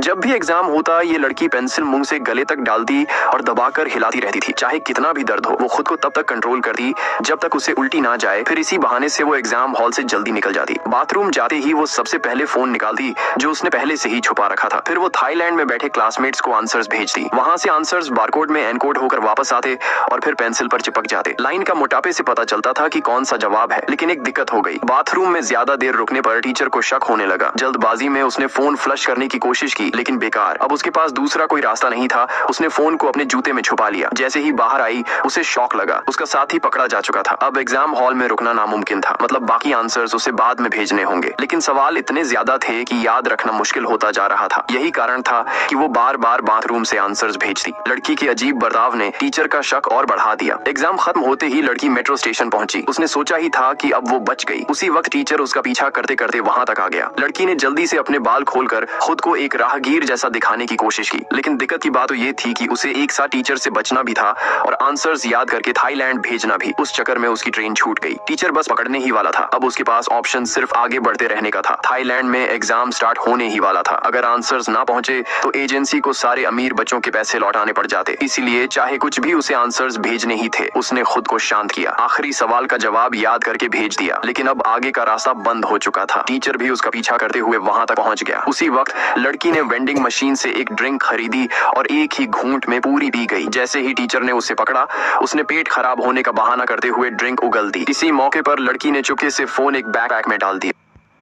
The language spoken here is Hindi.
जब भी एग्जाम होता ये लड़की पेंसिल मुंह से गले तक डालती और दबाकर हिलाती रहती थी। चाहे कितना भी दर्द हो वो खुद को तब तक कंट्रोल करती जब तक उसे उल्टी ना जाए। फिर इसी बहाने से वो एग्जाम हॉल से जल्दी निकल जाती। बाथरूम जाते ही वो सबसे पहले फोन निकालती जो उसने पहले से ही छुपा रखा था। फिर वो थाईलैंड में बैठे क्लासमेट्स को आंसर्स भेजती। वहां से आंसर्स बारकोड में एनकोड होकर वापस आते और फिर पेंसिल पर चिपक जाते। लाइन का मोटापे से पता चलता था कि कौन सा जवाब है, लेकिन एक दिक्कत हो गई। बाथरूम में ज्यादा देर रुकने पर टीचर को शक होने लगा। जल्दबाजी में उसने फोन फ्लश करने की कोशिश की लेकिन बेकार। अब उसके पास दूसरा कोई रास्ता नहीं था। उसने फोन को अपने जूते में छुपा लिया। जैसे ही बाहर आई उसे शॉक लगा, उसका साथी पकड़ा जा चुका था। अब एग्जाम हॉल में रुकना नामुमकिन था, मतलब बाकी आंसर्स उसे बाद में भेजने होंगे। लेकिन सवाल इतने ज्यादा थे कि याद रखना मुश्किल होता जा रहा था। यही कारण था कि वो बार बार बाथरूम से आंसर्स भेजती। लड़की के अजीब बर्ताव ने टीचर का शक और बढ़ा दिया। एग्जाम खत्म होते ही लड़की मेट्रो स्टेशन पहुंची। उसने सोचा ही था कि अब वो बच गई। उसी वक्त टीचर उसका पीछा करते करते वहां तक आ गया। लड़की ने जल्दी से अपने बाल खोलकर खुद को एक राहगीर जैसा दिखाने की कोशिश की, लेकिन दिक्कत की बात तो ये थी कि उसे एक साथ टीचर से बचना भी था और आंसर्स याद करके थाईलैंड भेजना भी। उस चक्कर में उसकी ट्रेन छूट गई। टीचर बस पकड़ने ही वाला था। अब उसके पास ऑप्शन सिर्फ आगे बढ़ते रहने का था। थाईलैंड में एग्जाम स्टार्ट होने ही वाला था। अगर आंसर्स ना पहुंचे तो एजेंसी को सारे अमीर बच्चों के पैसे लौटाने पड़ जाते। इसीलिए चाहे कुछ भी उसे आंसर्स भेजने ही थे, उसने खुद को शांत किया। आखिरी सवाल का जवाब याद करके भेज दिया, लेकिन अब आगे का रास्ता बंद हो चुका था। टीचर भी उसका पीछा करते हुए वहां तक पहुंच गया। उसी वक्त लड़की ने वेंडिंग मशीन से एक ड्रिंक खरीदी और एक ही घूंट में पूरी पी गई। जैसे ही टीचर ने उसे पकड़ा, उसने पेट खराब होने का बहाना करते हुए ड्रिंक उगल दी। इसी मौके पर लड़की ने चुपके से फोन एक बैकपैक में डाल दिया।